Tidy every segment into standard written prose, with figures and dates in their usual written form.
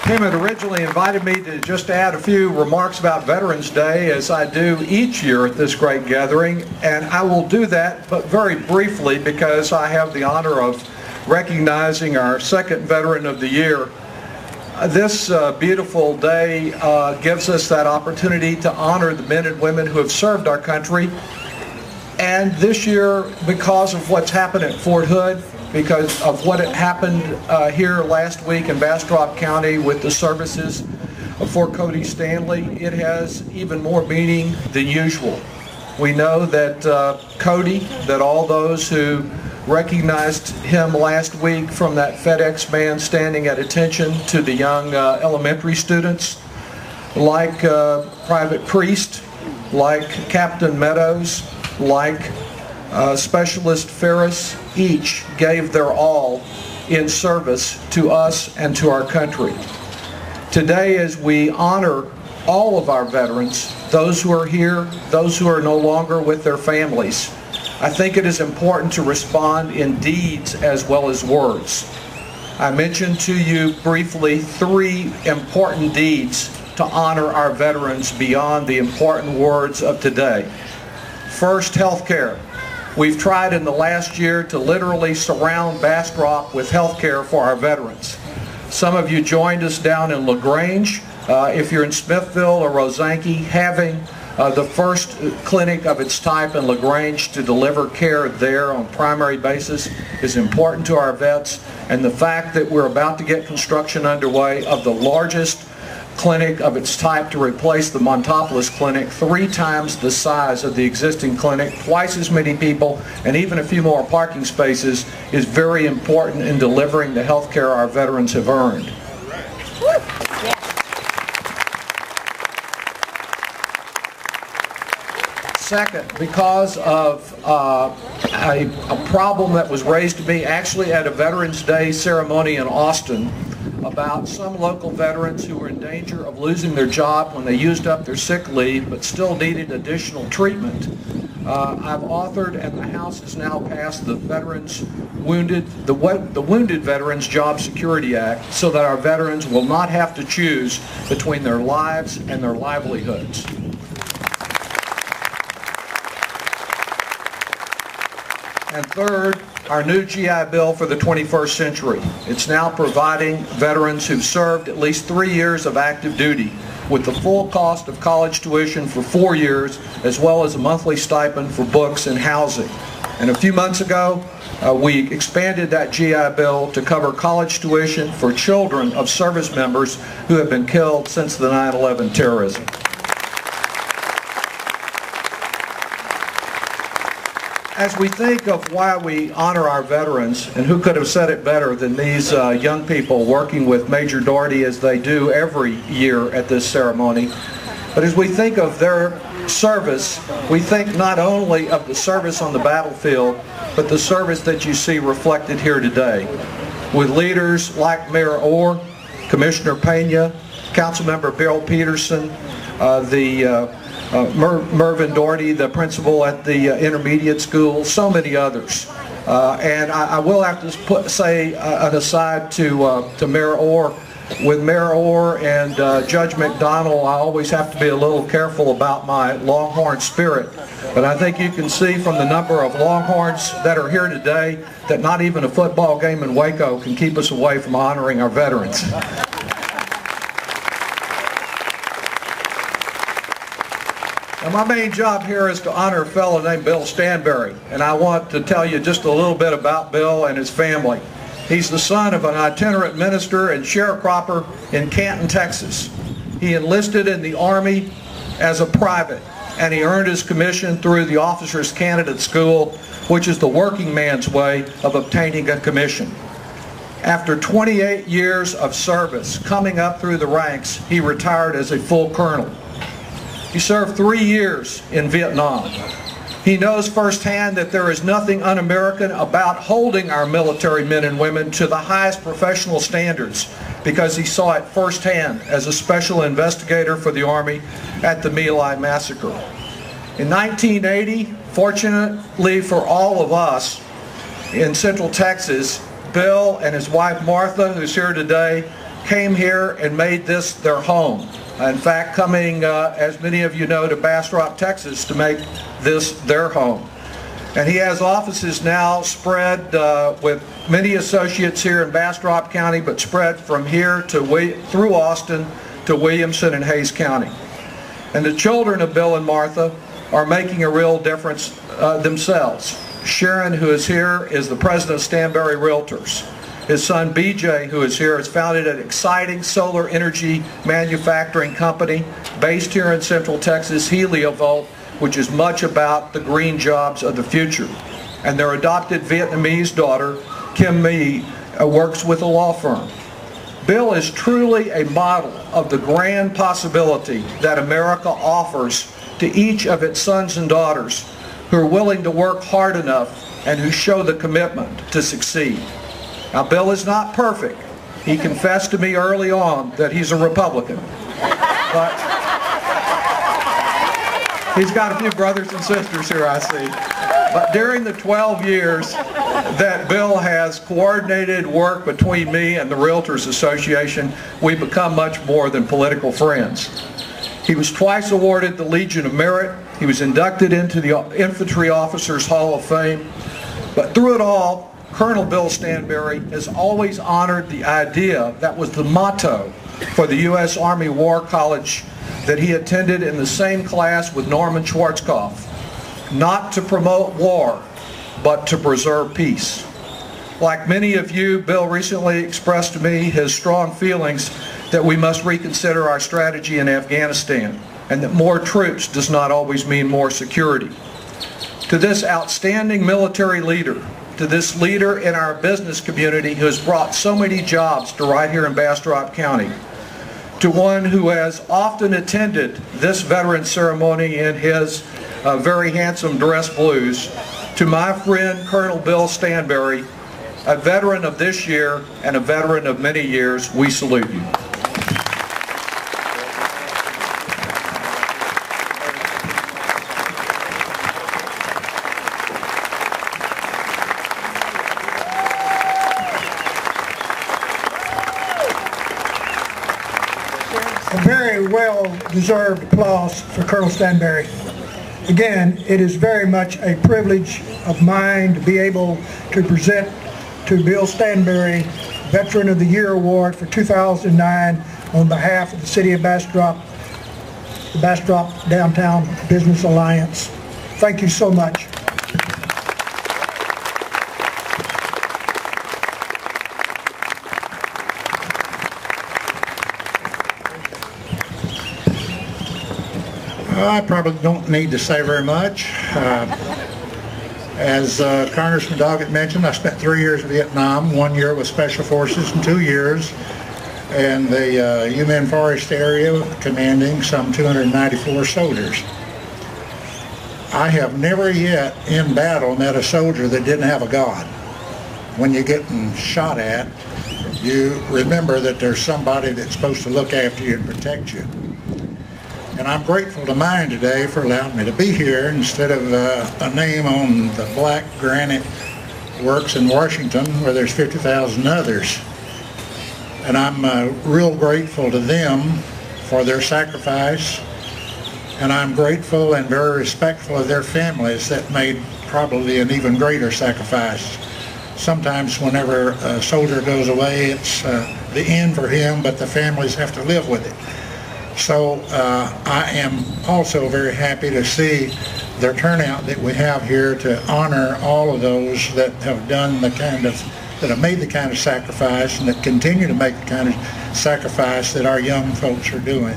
Tim had originally invited me to just add a few remarks about Veterans Day, as I do each year at this great gathering, and I will do that, but very briefly, because I have the honor of recognizing our second Veteran of the Year. This beautiful day gives us that opportunity to honor the men and women who have served our country. And this year, because of what's happened at Fort Hood, because of what had happened here last week in Bastrop County with the services of Fort Cody Stanley, it has even more meaning than usual. We know that Cody, that all those who recognized him last week from that FedEx man standing at attention to the young elementary students, like Private Priest, like Captain Meadows, like Specialist Ferris, each gave their all in service to us and to our country. Today, as we honor all of our veterans, those who are here, those who are no longer with their families, I think it is important to respond in deeds as well as words. I mentioned to you briefly 3 important deeds to honor our veterans beyond the important words of today. First, health care. We've tried in the last year to literally surround Bastrop with health care for our veterans. Some of you joined us down in LaGrange. If you're in Smithville or Rosanke, having the first clinic of its type in LaGrange to deliver care there on a primary basis is important to our vets. And the fact that we're about to get construction underway of the largest clinic of its type to replace the Montopolis Clinic, 3 times the size of the existing clinic, twice as many people, and even a few more parking spaces, is very important in delivering the health care our veterans have earned. Second, because of a problem that was raised to me actually at a Veterans Day ceremony in Austin about some local veterans who were in danger of losing their job when they used up their sick leave but still needed additional treatment. I've authored, and the House has now passed, the Wounded Veterans Job Security Act, so that our veterans will not have to choose between their lives and their livelihoods. And third, our new GI Bill for the 21st century. It's now providing veterans who've served at least 3 years of active duty with the full cost of college tuition for 4 years, as well as a monthly stipend for books and housing. And a few months ago, we expanded that GI Bill to cover college tuition for children of service members who have been killed since the 9/11 terrorism. As we think of why we honor our veterans, and who could have said it better than these young people working with Major Doherty as they do every year at this ceremony, but as we think of their service, we think not only of the service on the battlefield, but the service that you see reflected here today, with leaders like Mayor Orr, Commissioner Pena, Councilmember Bill Peterson, Mervyn Doherty, the principal at the intermediate school, so many others. And I will have to say an aside to Mayor Orr. With Mayor Orr and Judge McDonnell, I always have to be a little careful about my Longhorn spirit. But I think you can see from the number of Longhorns that are here today that not even a football game in Waco can keep us away from honoring our veterans. Now, my main job here is to honor a fellow named Bill Stanberry, and I want to tell you just a little bit about Bill and his family. He's the son of an itinerant minister and sharecropper in Canton, Texas. He enlisted in the Army as a private, and he earned his commission through the Officers Candidate School, which is the working man's way of obtaining a commission. After 28 years of service, coming up through the ranks, he retired as a full colonel. He served 3 years in Vietnam. He knows firsthand that there is nothing un-American about holding our military men and women to the highest professional standards, because he saw it firsthand as a special investigator for the Army at the My Lai massacre. In 1980, fortunately for all of us in Central Texas, Bill and his wife Martha, who's here today, came here and made this their home. In fact, coming, as many of you know, to Bastrop, Texas to make this their home. And he has offices now spread with many associates here in Bastrop County, but spread from here to through Austin to Williamson and Hayes County. And the children of Bill and Martha are making a real difference themselves. Sharon, who is here, is the president of Stanberry Realtors. His son BJ, who is here, has founded an exciting solar energy manufacturing company based here in Central Texas, Heliovolt, which is much about the green jobs of the future. And their adopted Vietnamese daughter, Kim My, works with a law firm. Bill is truly a model of the grand possibility that America offers to each of its sons and daughters who are willing to work hard enough and who show the commitment to succeed. Now, Bill is not perfect. He confessed to me early on that he's a Republican. But he's got a few brothers and sisters here, I see. But during the 12 years that Bill has coordinated work between me and the Realtors Association, we've become much more than political friends. He was twice awarded the Legion of Merit. He was inducted into the Infantry Officers Hall of Fame. But through it all, Colonel Bill Stanberry has always honored the idea that was the motto for the U.S. Army War College that he attended in the same class with Norman Schwarzkopf. Not to promote war, but to preserve peace. Like many of you, Bill recently expressed to me his strong feelings that we must reconsider our strategy in Afghanistan and that more troops does not always mean more security. To this outstanding military leader, to this leader in our business community who has brought so many jobs to right here in Bastrop County, to one who has often attended this veteran ceremony in his very handsome dress blues, to my friend Colonel Bill Stanberry, a veteran of this year and a veteran of many years, we salute you. A very well-deserved applause for Colonel Stanberry. Again, it is very much a privilege of mine to be able to present to Bill Stanberry Veteran of the Year Award for 2009 on behalf of the City of Bastrop, the Bastrop Downtown Business Alliance. Thank you so much. I probably don't need to say very much. As Congressman Doggett mentioned, I spent 3 years in Vietnam, 1 year with Special Forces and 2 years in the Yumen Forest area, commanding some 294 soldiers. I have never yet in battle met a soldier that didn't have a God. When you're getting shot at, you remember that there's somebody that's supposed to look after you and protect you. And I'm grateful to mine today for allowing me to be here instead of a name on the black granite works in Washington where there's 50,000 others. And I'm real grateful to them for their sacrifice. And I'm grateful and very respectful of their families that made probably an even greater sacrifice. Sometimes whenever a soldier goes away, it's the end for him, but the families have to live with it. So I am also very happy to see the turnout that we have here to honor all of those that have done the kind of, that have made the kind of sacrifice and that continue to make the kind of sacrifice that our young folks are doing.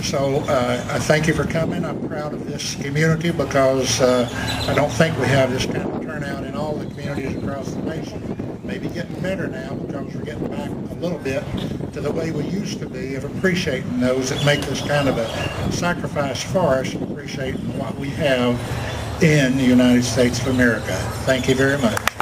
So I thank you for coming. I'm proud of this community because I don't think we have this kind of turnout in all the communities across the nation. Maybe getting better now because we're getting back a little bit to the way we used to be of appreciating those that make this kind of a sacrifice for us and appreciating what we have in the United States of America. Thank you very much.